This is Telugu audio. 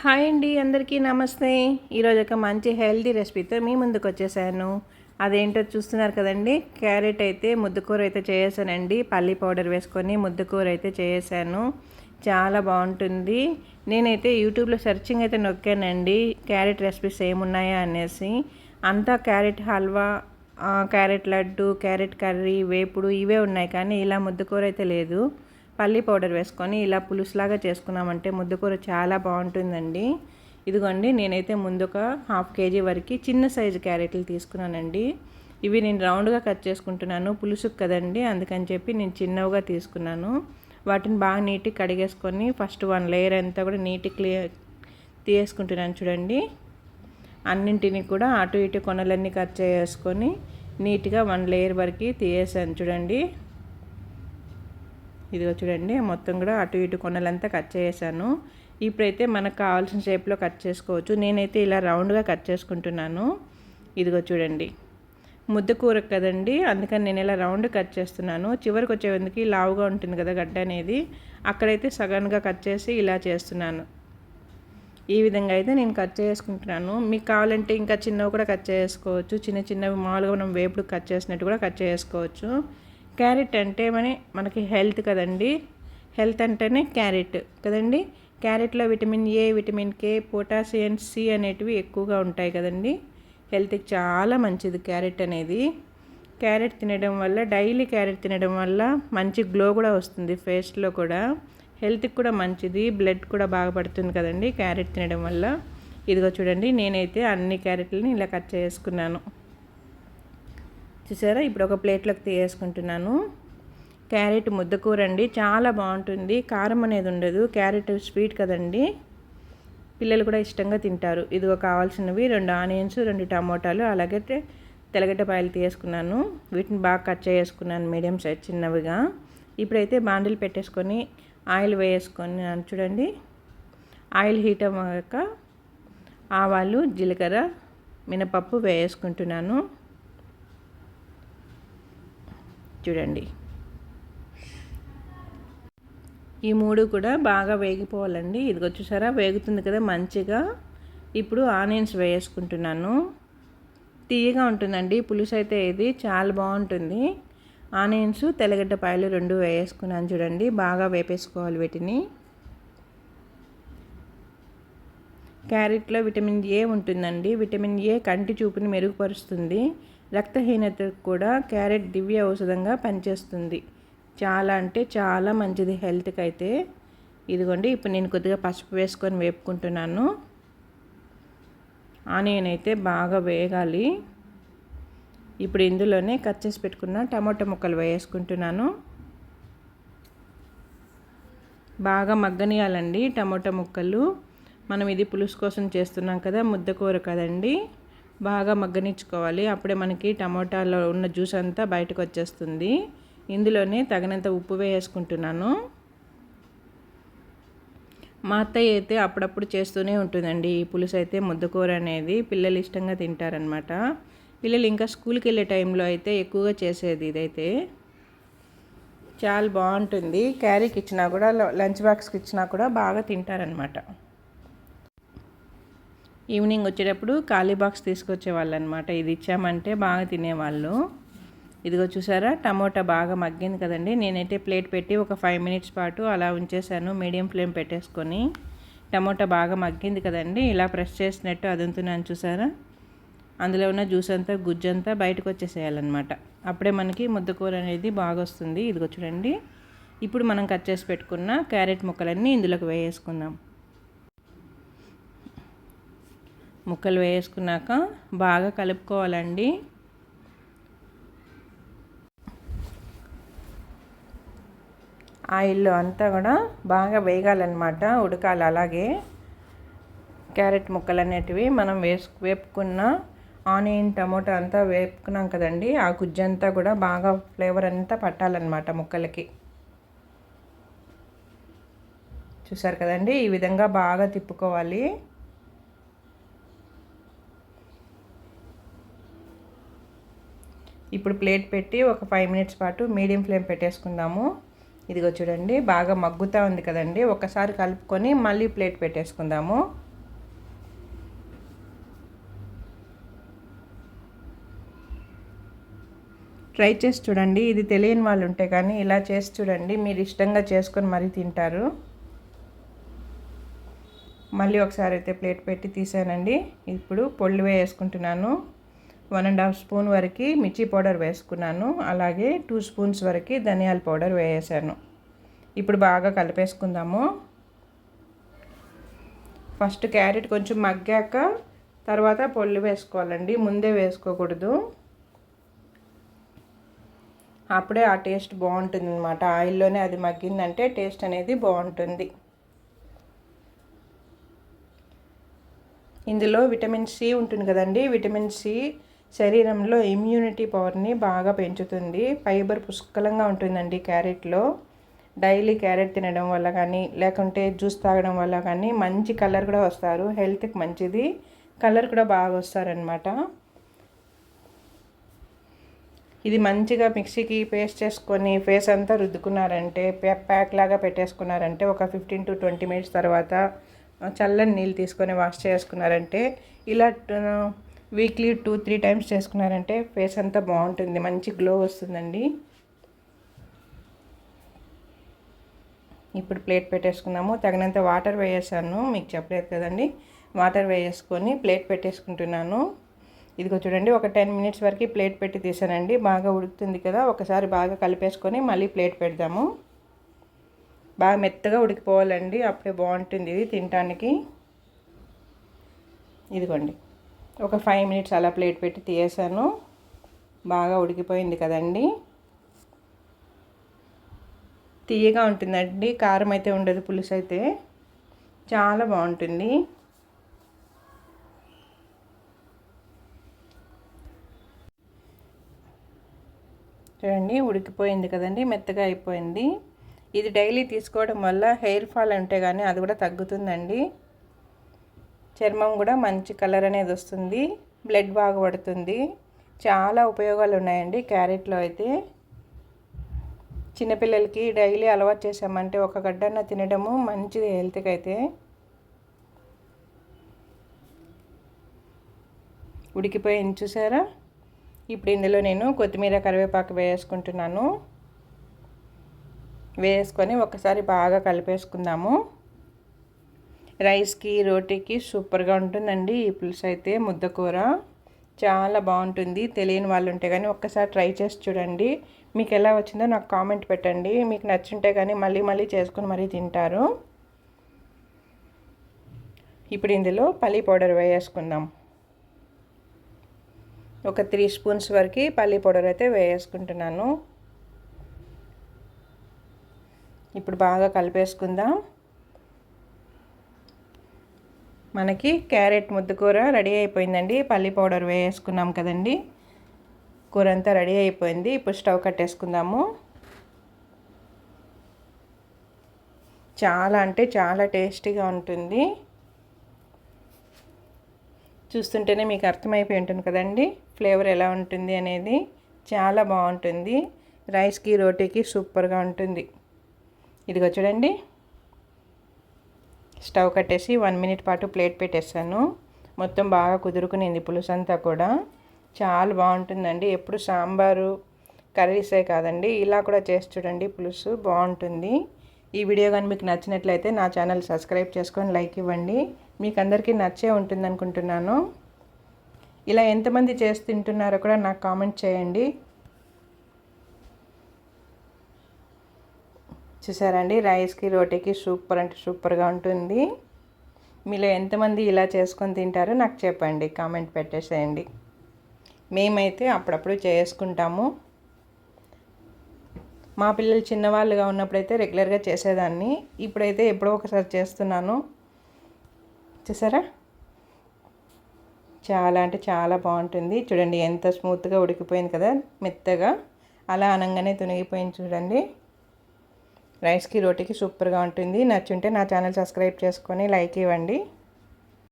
హాయ్ అండి, అందరికీ నమస్తే. ఈరోజు ఒక మంచి హెల్తీ రెసిపీతో మీ ముందుకు వచ్చేసాను. అదేంటో చూస్తున్నారు కదండి. క్యారెట్ అయితే ముద్దకూర అయితే చేసానండి. పల్లి పౌడర్ వేసుకొని ముద్దకూర అయితే చేసాను. చాలా బాగుంటుంది. నేనైతే యూట్యూబ్లో సెర్చింగ్ అయితే నొక్కానండి, క్యారెట్ రెసిపీస్ ఏమున్నాయా అనేసి. అంతా carrot halwa, carrot laddu, carrot curry, వేపుడు ఇవే ఉన్నాయి, కానీ ఇలా ముద్దకూర అయితే లేదు. పల్లి పౌడర్ వేసుకొని ఇలా పులుసులాగా చేసుకున్నామంటే ముద్దకూర చాలా బాగుంటుందండి. ఇదిగోండి, నేనైతే ముందు ఒక 1/2 kg వరకు చిన్న సైజు క్యారెట్లు తీసుకున్నానండి. ఇవి నేను రౌండ్గా కట్ చేసుకుంటున్నాను, పులుసుకు కదండి, అందుకని చెప్పి నేను చిన్నవిగా తీసుకున్నాను. వాటిని బాగా నీట్గా కడిగేసుకొని ఫస్ట్ 1 లేయర్ అంతా కూడా నీట్గా తీసేసుకుంటున్నాను. చూడండి, అన్నింటినీ కూడా అటు ఇటు కొనలన్నీ కట్ చేసుకొని నీట్గా 1 లేయర్ వరకు తీసేసాను. చూడండి, ఇదిగో చూడండి, మొత్తం కూడా అటు ఇటు కొనలంతా కట్ చేసాను. ఇప్పుడైతే మనకు కావాల్సిన షేప్లో కట్ చేసుకోవచ్చు. నేనైతే ఇలా రౌండ్గా కట్ చేసుకుంటున్నాను. ఇదిగో చూడండి, ముద్ద కూర కదండి, అందుకని నేను ఇలా రౌండ్ కట్ చేస్తున్నాను. చివరికి వచ్చేందుకు లావుగా ఉంటుంది కదా గడ్డ అనేది, అక్కడైతే సగంగా కట్ చేసి ఇలా చేస్తున్నాను. ఈ విధంగా అయితే నేను కట్ చేసుకుంటున్నాను. మీకు కావాలంటే ఇంకా చిన్నవి కూడా కట్ చేసుకోవచ్చు. చిన్న చిన్నవి మామూలుగా మనం వేపుడు కట్ చేసినట్టు కూడా కట్ చేసుకోవచ్చు. క్యారెట్ అంటే మనకి హెల్త్ కదండి, హెల్త్ అంటేనే క్యారెట్ కదండి. క్యారెట్లో vitamin A, vitamin K, potassium, C అనేటివి ఎక్కువగా ఉంటాయి కదండి. హెల్త్కి చాలా మంచిది క్యారెట్ అనేది. క్యారెట్ తినడం వల్ల, డైలీ క్యారెట్ తినడం వల్ల మంచి గ్లో కూడా వస్తుంది ఫేస్లో కూడా. హెల్త్కి కూడా మంచిది, బ్లడ్ కూడా బాగా పడుతుంది కదండి క్యారెట్ తినడం వల్ల. ఇదిగో చూడండి, నేనైతే అన్ని క్యారెట్లని ఇలా కట్ చేసుకున్నాను. చూసారా, ఇప్పుడు ఒక ప్లేట్లోకి తీసేసుకుంటున్నాను. క్యారెట్ ముద్దకూర అండి, చాలా బాగుంటుంది. కారం అనేది ఉండదు, క్యారెట్ స్వీట్ కదండి, పిల్లలు కూడా ఇష్టంగా తింటారు. ఇదిగో కావాల్సినవి 2 ఆనియన్స్, 2 టమోటాలు, అలాగే తెల్లగడ్డపాయలు తీసుకున్నాను. వీటిని బాగా కట్ చేసుకున్నాను మీడియం సైజ్ చిన్నవిగా. ఇప్పుడైతే బాండిల్ పెట్టేసుకొని ఆయిల్ వేసుకొని చూడండి, ఆయిల్ హీట్ అవ్వక ఆవాలు, జీలకర్ర, మినపప్పు వేసుకుంటున్నాను. చూడండి, ఈ 3 కూడా బాగా వేగిపోవాలండి. ఇదిగో చూసారా, వేగుతుంది కదా మంచిగా. ఇప్పుడు ఆనియన్స్ వేసుకుంటున్నాను. తీయగా ఉంటుందండి పులుసు అయితే, ఇది చాలా బాగుంటుంది. ఆనియన్స్, తెల్లగడ్డపాయలు 2 వేసుకున్నాను. చూడండి, బాగా వేపేసుకోవాలి వీటిని. క్యారెట్లో విటమిన్ ఏ ఉంటుందండి. విటమిన్ ఏ కంటి చూపుని మెరుగుపరుస్తుంది. రక్తహీనతకు కూడా క్యారెట్ దివ్య ఔషధంగా పనిచేస్తుంది. చాలా అంటే చాలా మంచిది హెల్త్కి అయితే. ఇదిగోండి, ఇప్పుడు నేను కొద్దిగా పసుపు వేసుకొని వేపుకుంటున్నాను. ఆనియన్ అయితే బాగా వేగాలి. ఇప్పుడు ఇందులోనే కట్ చేసి పెట్టుకున్న టమాటా ముక్కలు వేసుకుంటున్నాను. బాగా మగ్గనియాలండి టమాటా ముక్కలు. మనం ఇది పులుసు కోసం చేస్తున్నాం కదా, ముద్దకూర కదండి, బాగా మగ్గనిచ్చుకోవాలి. అప్పుడే మనకి టమాటాలో ఉన్న జ్యూస్ అంతా బయటకు వచ్చేస్తుంది. ఇందులోనే తగినంత ఉప్పు వేసుకుంటున్నాను. మా అత్తయ్య అయితే అప్పుడప్పుడు చేస్తూనే ఉంటుందండి ఈ పులుసు అయితే, ముద్దకూర అనేది పిల్లలు ఇష్టంగా తింటారనమాట. పిల్లలు ఇంకా స్కూల్కి వెళ్ళే టైంలో అయితే ఎక్కువగా చేసేది ఇదైతే. చాలా బాగుంటుంది. క్యారీకి ఇచ్చినా కూడా, లంచ్ బాక్స్కి ఇచ్చినా కూడా బాగా తింటారనమాట. ఈవినింగ్ వచ్చేటప్పుడు ఖాళీ బాక్స్ తీసుకొచ్చేవాళ్ళు అనమాట. ఇది ఇచ్చామంటే బాగా తినేవాళ్ళు. ఇదిగో చూసారా, టమోటా బాగా మగ్గింది కదండి. నేనైతే ప్లేట్ పెట్టి ఒక 5 minutes పాటు అలా ఉంచేసాను, మీడియం ఫ్లేమ్ పెట్టేసుకొని. టమోటా బాగా మగ్గింది కదండి, ఇలా ప్రెస్ చేసినట్టు అదుంతున్నాను. చూసారా, అందులో ఉన్న జ్యూస్ అంతా, గుజ్జంతా బయటకు వచ్చేసేయాలన్నమాట. అప్పుడే మనకి ముద్దకూర అనేది బాగా వస్తుంది. ఇదిగో చూడండి, ఇప్పుడు మనం కట్ చేసి పెట్టుకున్న క్యారెట్ ముక్కలన్నీ ఇందులోకి వేసుకుందాం. ముక్కలు వేసుకున్నాక బాగా కలుపుకోవాలండి. ఆయిల్లో అంతా కూడా బాగా వేగాలన్నమాట, ఉడకాలి. అలాగే క్యారెట్ ముక్కలు అనేటివి మనం వేపుకున్న ఆనియన్, టమోటా అంతా వేపుకున్నాం కదండి, ఆ గుజ్జంతా కూడా బాగా ఫ్లేవర్ అంతా పట్టాలన్నమాట ముక్కలకి. చూసారు కదండి, ఈ విధంగా బాగా తిప్పుకోవాలి. ఇప్పుడు ప్లేట్ పెట్టి ఒక 5 minutes పాటు మీడియం ఫ్లేమ్ పెట్టేసుకుందాము. ఇదిగో చూడండి, బాగా మగ్గుతూ ఉంది కదండి. ఒకసారి కలుపుకొని మళ్ళీ ప్లేట్ పెట్టేసుకుందాము. ట్రై చేసి చూడండి. ఇది తెలియని వాళ్ళు ఉంటే కానీ ఇలా చేసి చూడండి, మీరు ఇష్టంగా చేసుకొని మరీ తింటారు. మళ్ళీ ఒకసారి అయితే ప్లేట్ పెట్టి తీసానండి. ఇప్పుడు పొళ్ళు వేసుకుంటున్నాను. 1.5 స్పూన్ వరకు మిర్చి పౌడర్ వేసుకున్నాను. అలాగే 2 స్పూన్స్ వరకు ధనియాల పౌడర్ వేసాను. ఇప్పుడు బాగా కలిపేసుకుందాము. ఫస్ట్ క్యారెట్ కొంచెం మగ్గాక తర్వాత పొళ్ళు వేసుకోవాలండి, ముందే వేసుకోకూడదు. అప్పుడే ఆ టేస్ట్ బాగుంటుంది అన్నమాట. ఆయిల్లోనే అది మగ్గిందంటే టేస్ట్ అనేది బాగుంటుంది. ఇందులో విటమిన్ సి ఉంటుంది కదండి. విటమిన్ సి శరీరంలో ఇమ్యూనిటీ పవర్ని బాగా పెంచుతుంది. ఫైబర్ పుష్కలంగా ఉంటుందండి క్యారెట్లో. డైలీ క్యారెట్ తినడం వల్ల కానీ లేకుంటే జ్యూస్ తాగడం వల్ల కానీ మంచి కలర్ కూడా వస్తారు. హెల్త్కి మంచిది, కలర్ కూడా బాగా వస్తారనమాట. ఇది మంచిగా మిక్సీకి పేస్ట్ చేసుకొని ఫేస్ అంతా రుద్దుకున్నారంటే, ప్యాక్ లాగా పెట్టేసుకున్నారంటే ఒక 15 to 20 మినిట్స్ తర్వాత చల్లని నీళ్ళు తీసుకొని వాష్ చేసుకున్నారంటే, ఇలా వీక్లీ 2-3 టైమ్స్ చేసుకున్నారంటే ఫేస్ అంతా బాగుంటుంది, మంచి గ్లో వస్తుందండి. ఇప్పుడు ప్లేట్ పెట్టేసుకుందాము. తగినంత వాటర్ వేసేసాను, మీకు చెప్పలేదు కదండి. వాటర్ వేసుకొని ప్లేట్ పెట్టేసుకుంటున్నాను. ఇదిగో చూడండి, ఒక 10 మినిట్స్ వరకు ప్లేట్ పెట్టి తీసానండి. బాగా ఉడుకుతుంది కదా, ఒకసారి బాగా కలిపేసుకొని మళ్ళీ ప్లేట్ పెడదాము. బాగా మెత్తగా ఉడికిపోవాలండి, అప్పుడే బాగుంటుంది ఇది తినడానికి. ఇదిగోండి, ఒక 5 మినిట్స్ అలా ప్లేట్ పెట్టి తీసాను. బాగా ఉడికిపోయింది కదండి. తీయగా ఉంటుందండి, కారం అయితే ఉండదు, పులుసు అయితే చాలా బాగుంటుంది. చూడండి, ఉడికిపోయింది కదండి, మెత్తగా అయిపోయింది. ఇది డైలీ తీసుకోవడం వల్ల హెయిర్ ఫాల్ ఉంటే కానీ అది కూడా తగ్గుతుందండి. చర్మం కూడా మంచి కలర్ అనేది వస్తుంది, బ్లడ్ బాగా పడుతుంది. చాలా ఉపయోగాలు ఉన్నాయండి క్యారెట్లో అయితే. చిన్నపిల్లలకి డైలీ అలవాటు చేసామంటే ఒక గడ్డన్న తినడము మంచిది హెల్త్కి అయితే. ఉడికిపోయింది చూసారా. ఇప్పుడు ఇందులో నేను కొత్తిమీర కరివేపాకు వేసుకుంటున్నాను. వేసుకొని ఒకసారి బాగా కలిపేసుకుందాము. రైస్కి రోటీకి సూపర్గా ఉంటుందండి ఈ పులుసు అయితే. ముద్దకూర చాలా బాగుంటుంది. తెలియని వాళ్ళు ఉంటే కానీ ఒక్కసారి ట్రై చేసి చూడండి. మీకు ఎలా వచ్చిందో నాకు కామెంట్ పెట్టండి. మీకు నచ్చుంటే కానీ మళ్ళీ మళ్ళీ చేసుకొని మరీ తింటారు. ఇప్పుడు ఇందులో పల్లి పౌడర్ వేసుకుందాం. ఒక 3 స్పూన్స్ వరకు పల్లి పౌడర్ అయితే వేసుకుంటున్నాను. ఇప్పుడు బాగా కలిపేసుకుందాం. మనకి క్యారెట్ ముద్దకూర రెడీ అయిపోయిందండి. పల్లి పౌడర్ వేసుకున్నాం కదండి, కూర అంతా రెడీ అయిపోయింది. ఇప్పుడు స్టవ్ కట్టేసుకుందాము. చాలా అంటే చాలా టేస్టీగా ఉంటుంది. చూస్తుంటేనే మీకు అర్థమైపోయి ఉంటుంది కదండి ఫ్లేవర్ ఎలా ఉంటుంది అనేది. చాలా బాగుంటుంది, రైస్కి రోటీకి సూపర్గా ఉంటుంది. ఇదిగో చూడండి, స్టవ్ కట్టేసి 1 మినిట్ పాటు ప్లేట్ పెట్టేస్తాను. మొత్తం బాగా కుదురుకునింది పులుసు అంతా కూడా. చాలా బాగుంటుందండి. ఎప్పుడు సాంబారు కర్రీసే కాదండి, ఇలా కూడా చేసి చూడండి, పులుసు బాగుంటుంది. ఈ వీడియో కానీ మీకు నచ్చినట్లయితే నా ఛానల్ సబ్స్క్రైబ్ చేసుకొని లైక్ ఇవ్వండి. మీకు అందరికీ నచ్చే ఉంటుంది అనుకుంటున్నాను. ఇలా ఎంతమంది చేసి తింటున్నారో కూడా నాకు కామెంట్ చేయండి. చూసారండి, రైస్కి రోటీకి సూపర్ అంటే సూపర్గా ఉంటుంది. మీలో ఎంతమంది ఇలా చేసుకొని తింటారో నాకు చెప్పండి, కామెంట్ పెట్టేసేయండి. మేమైతే అప్పుడప్పుడు చేసుకుంటాము. మా పిల్లలు చిన్నవాళ్ళుగా ఉన్నప్పుడైతే రెగ్యులర్గా చేసేదాన్ని. ఇప్పుడైతే ఎప్పుడో ఒకసారి చేస్తున్నాను. చూసారా, చాలా అంటే చాలా బాగుంటుంది. చూడండి ఎంత స్మూత్గా ఉడికిపోయింది కదా, మెత్తగా. అలా అనగానే తునిగిపోయింది చూడండి. రైస్కి రోటీకి సూపర్గా ఉంటుంది. నచ్చుంటే నా ఛానల్ సబ్స్క్రైబ్ చేసుకొని లైక్ ఇవ్వండి.